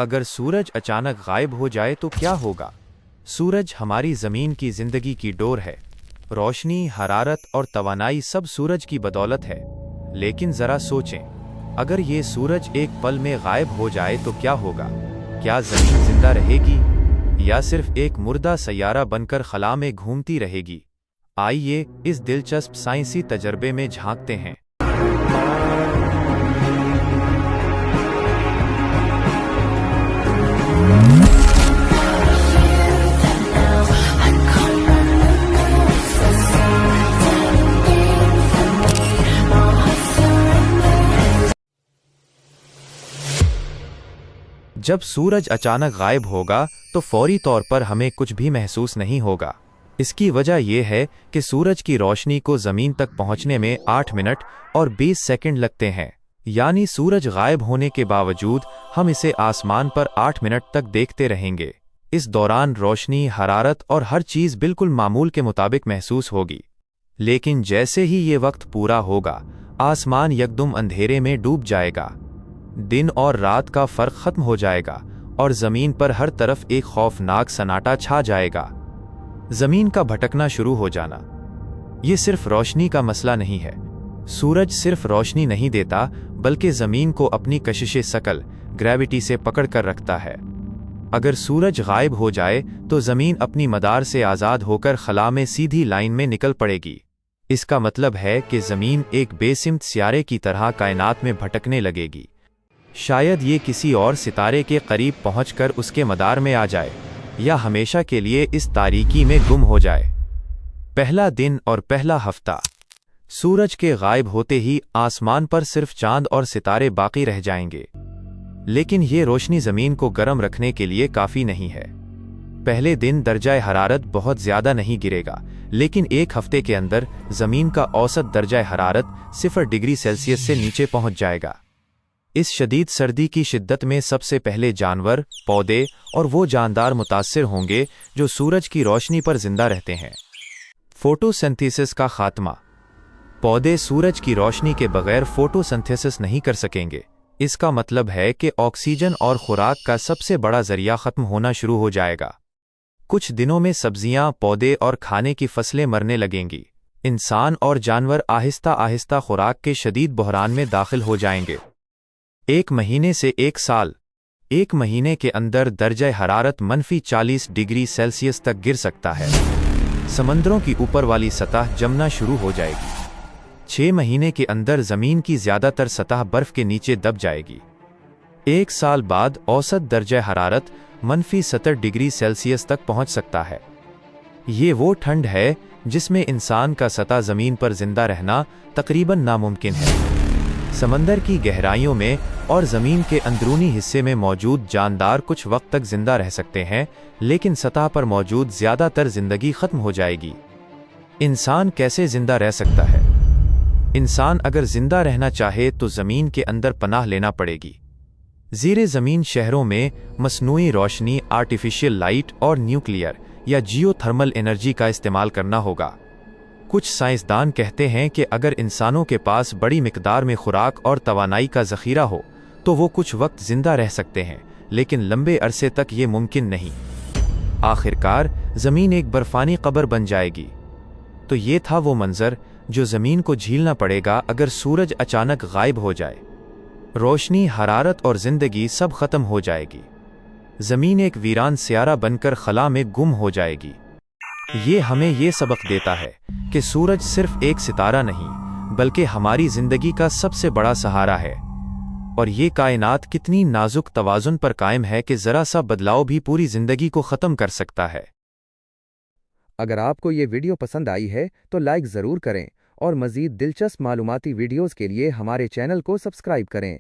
अगर सूरज अचानक गायब हो जाए तो क्या होगा? सूरज हमारी ज़मीन की ज़िंदगी की डोर है। रोशनी, हरारत और तवानाई सब सूरज की बदौलत है। लेकिन ज़रा सोचें, अगर ये सूरज एक पल में गायब हो जाए तो क्या होगा? क्या ज़मीन जिंदा रहेगी या सिर्फ एक मुर्दा सैयारा बनकर खला में घूमती रहेगी? आइए इस दिलचस्प साइंसी तजर्बे में झांकते हैं। जब सूरज अचानक गायब होगा तो फौरी तौर पर हमें कुछ भी महसूस नहीं होगा। इसकी वजह यह है कि सूरज की रोशनी को ज़मीन तक पहुंचने में 8 मिनट और 20 सेकंड लगते हैं। यानी सूरज गायब होने के बावजूद हम इसे आसमान पर 8 मिनट तक देखते रहेंगे। इस दौरान रोशनी, हरारत और हर चीज़ बिल्कुल मामूल के मुताबिक महसूस होगी। लेकिन जैसे ही ये वक्त पूरा होगा, आसमान यकदम अंधेरे में डूब जाएगा। दिन और रात का फर्क खत्म हो जाएगा और जमीन पर हर तरफ एक खौफनाक सन्नाटा छा जाएगा। जमीन का भटकना शुरू हो जाना। ये सिर्फ रोशनी का मसला नहीं है। सूरज सिर्फ रोशनी नहीं देता, बल्कि जमीन को अपनी कशिशे सकल, ग्रेविटी से पकड़ कर रखता है। अगर सूरज गायब हो जाए तो जमीन अपनी मदार से आज़ाद होकर खला में सीधी लाइन में निकल पड़ेगी। इसका मतलब है कि जमीन एक बेसिमत सियारे की तरह कायनात में भटकने लगेगी। शायद ये किसी और सितारे के करीब पहुंचकर उसके मदार में आ जाए, या हमेशा के लिए इस तारीकी में गुम हो जाए। पहला दिन और पहला हफ्ता। सूरज के गायब होते ही आसमान पर सिर्फ चांद और सितारे बाकी रह जाएंगे। लेकिन ये रोशनी ज़मीन को गर्म रखने के लिए काफ़ी नहीं है। पहले दिन दर्जाए हरारत बहुत ज़्यादा नहीं गिरेगा, लेकिन एक हफ्ते के अंदर ज़मीन का औसत दर्जाए हरारत 0 डिग्री सेल्सियस से नीचे पहुंच जाएगा। इस शदीद सर्दी की शिद्दत में सबसे पहले जानवर, पौधे और वो जानदार मुतासिर होंगे जो सूरज की रोशनी पर जिंदा रहते हैं। फोटोसिंथेसिस का खात्मा। पौधे सूरज की रोशनी के बगैर फोटोसिंथेसिस नहीं कर सकेंगे। इसका मतलब है कि ऑक्सीजन और खुराक का सबसे बड़ा जरिया खत्म होना शुरू हो जाएगा। कुछ दिनों में सब्जियां, पौधे और खाने की फसलें मरने लगेंगी। इंसान और जानवर आहिस्ता आहिस्ता खुराक के शदीद बहरान में दाखिल हो जाएंगे। 1 महीने से 1 साल। 1 महीने के अंदर दर्जा हरारत -40 डिग्री सेल्सियस तक गिर सकता है। समंदरों की ऊपर वाली सतह जमना शुरू हो जाएगी। 6 महीने के अंदर ज़मीन की ज़्यादातर सतह बर्फ के नीचे दब जाएगी। 1 साल बाद औसत दर्जा हरारत -70 डिग्री सेल्सियस तक पहुंच सकता है। ये वो ठंड है जिसमें इंसान का सतह ज़मीन पर जिंदा रहना तकरीबन नामुमकिन है। समंदर की गहराइयों में और ज़मीन के अंदरूनी हिस्से में मौजूद जानदार कुछ वक्त तक जिंदा रह सकते हैं, लेकिन सतह पर मौजूद ज़्यादातर ज़िंदगी ख़त्म हो जाएगी। इंसान कैसे जिंदा रह सकता है? इंसान अगर जिंदा रहना चाहे तो ज़मीन के अंदर पनाह लेना पड़ेगी। ज़ीरे ज़मीन शहरों में मसनूई रोशनी, आर्टिफिशियल लाइट और न्यूक्लियर या जियोथर्मल एनर्जी का इस्तेमाल करना होगा। कुछ साइंसदान कहते हैं कि अगर इंसानों के पास बड़ी मिकदार में खुराक और तवानाई का ज़ख़ीरा हो तो वो कुछ वक्त ज़िंदा रह सकते हैं, लेकिन लंबे अरसे तक ये मुमकिन नहीं। आखिरकार ज़मीन एक बर्फ़ानी कब्र बन जाएगी। तो ये था वो मंज़र जो ज़मीन को झेलना पड़ेगा अगर सूरज अचानक गायब हो जाए। रोशनी, हरारत और ज़िंदगी सब ख़त्म हो जाएगी। ज़मीन एक वीरान सियारा बनकर खला में गुम हो जाएगी। ये हमें ये सबक देता है कि सूरज सिर्फ एक सितारा नहीं, बल्कि हमारी जिंदगी का सबसे बड़ा सहारा है। और ये कायनात कितनी नाजुक तवाज़ुन पर कायम है कि ज़रा सा बदलाव भी पूरी जिंदगी को ख़त्म कर सकता है। अगर आपको ये वीडियो पसंद आई है तो लाइक ज़रूर करें और मज़ीद दिलचस्प मालूमाती वीडियोज़ के लिए हमारे चैनल को सब्सक्राइब करें।